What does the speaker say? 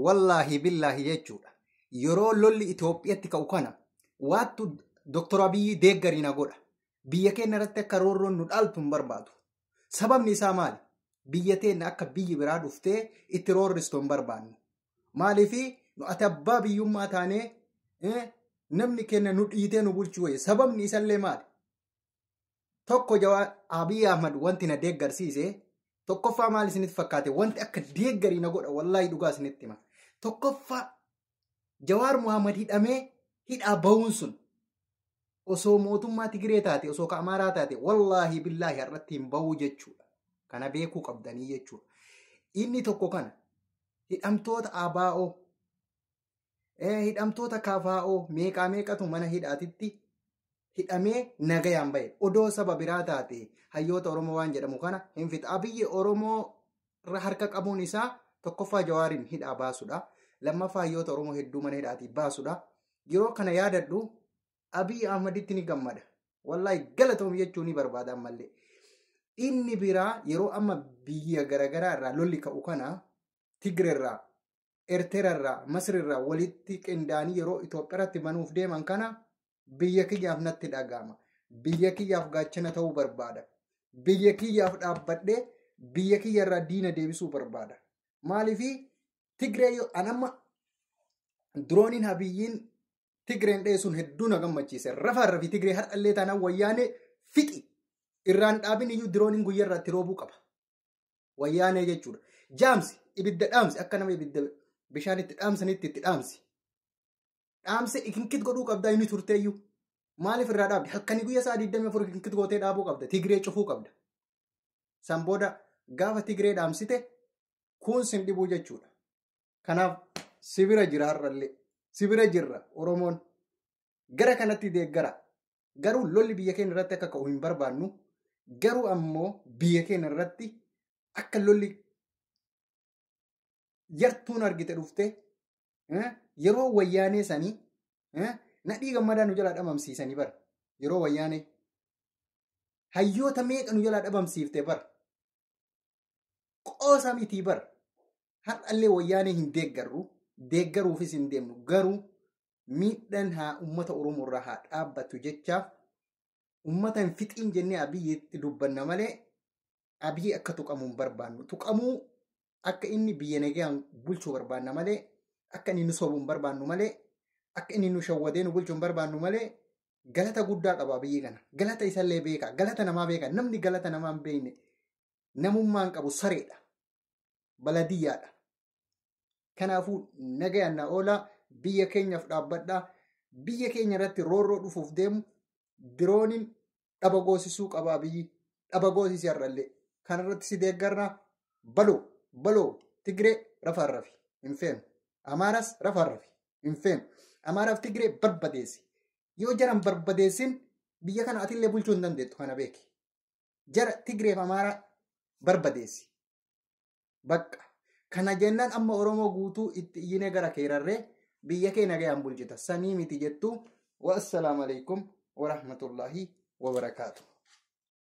wallahi billahi jechuudha yeroo lolli Itoophiyaatti ka'u kana waattu Dr. Abiy deeggarina godha biyya keenya irratti akka roorroon nu dhaaltu hin barbaadu sababni isaa maali biyya teenya akka biyyi biraa dhuftee itti roorristu hin barbaannu maaliifi nu ati abbaa biyyummaa taanee namni keenya nu dhiitee nu bulchuu waye sababni isallee maali tokko Abiy Ahmad wanti na deeggarsiise tokkoffaa maal isinitti fakkaate wanti akka deeggarina godha wallahi dhugaa isinitti hima tokkoffaa Jawaar Mohaammed hidhamee hidhaa ba'uun sun osoo mootummaa Tigiree taate osoo ka Amaaraa taate wallahi billahi har'atti hin ba'uu jechuudha kana beekuu qabdanii jechuudha inni tokko kana hidhamtoota ABO hidhamtoota KFO meeqatu mana hidhaatitti hidhamee nagayaan ba'e odoo saba biraa taate hayyoota Oromoo waan jedhamu kana hin fixa Abiyyi Oromoo harka qabuun isaa tokkoffaa Jawaarin hidhaa baasudha lammaffaa hayyoota Oromoo hedduu mana hidhaatii baasudha yeroo kana yaadadhu Abiy Ahmeditti ni gammada wallahi galatoom jechuu ni barbaada ammallee inni biraa yeroo amma biyya garagaraa irraa lolli ka'u kana Tigiree irraa Eertiraa irraa Masir irraa walitti qindaanii yeroo Itoophiyaatti banuuf deeman kana biyya kiyyaaf natti dhaga'ama biyya kiyyaaf gaachana ta'uu barbaada biyya kiyyaaf dhaabbadhee biyya kiyya irraa diina deebisuu barbaada maaliifi Tigiree anamma drooniin Abiyyiin Tigireen dheesuun hedduu na gammachiise rafaarrafi Tigiree har'allee taanaan wayyaanee fixi irraan dhaabin iyyuu drooniin guyyaa irratti roobuu qaba wayyaanee jechuudha jaamsi ibidda dhaamsi akka nama ibidda bishaan itti dhaamsanitti itti dhaamsi ikinkit godhuu qabda inni turteeyyuu maaliif irraa dhaabdi halkanii guyyaa isaa 24 ikinkit gootee dhaabuu qabda Tigiree cufuu qabda san booda gaafa Tigiree dhaamsite kun sin dhibuu jechuudha kanaaf sibira jira har'allee sibira jirra Oromoon gara kanatti deeggara garuu lolli biyya keenya irratti akka ka'u hin barbaannu garuu ammoo biyya keenya irratti akka lolli yartuun argite dhufte yeroo wayyaanee sanii nadhii gammadaa nu jalaa dhabamsiisanii bara yeroo wayyaanee hayyoota meeqa nu jalaa dhabamsiifte bara qoosa mitii bara har'allee wayyaanee hin deeggaruufis hin deemnu garuu miidhaan haa ummata Oromoo irraa haa dhaabbatu jechaaf ummata hin fixiin jennee Abiyyitti dubbanna malee Abiyyi akka tuqamuu hin barbaannu tuqamuu akka inni biyya nagaan bulchuu barbaanna malee akka inni nu sobuu hin barbaannu malee akka inni nu shawwadee nu bulchuu hin barbaannu malee galata guddaa qaba Abiyyi kana galata isallee beeka galata namaa beeka namni galata namaa hin beekne namummaan qabu sareedha baladiyyaadha kanaafuu nagayaan na oola biyya keenyaaf dhaabbadhaa biyya keenya irratti roorroo dhufuuf deemu dirooniin dhaba goosisuu qaba Abiyyi dhaba goosisii har'allee kanarratti si deeggarraa baloo Tigiree rafaarrafi hin feenu Amaaras rafaarrafi hin feenu Amaaraaf Tigiree barbadeessi yoo jaran barbadeessin biyya kana atillee bulchuu hin dandeettu kana beeki jara Tigireef Amaaraa barbadeessi bakka kana jennaan amma Oromoo guutuu itti iyyine gara keerarree biyya kee nagayaan bulchita sanii miti jettu wa assalaamu alaykum wa rahmatullahi wa barakaatu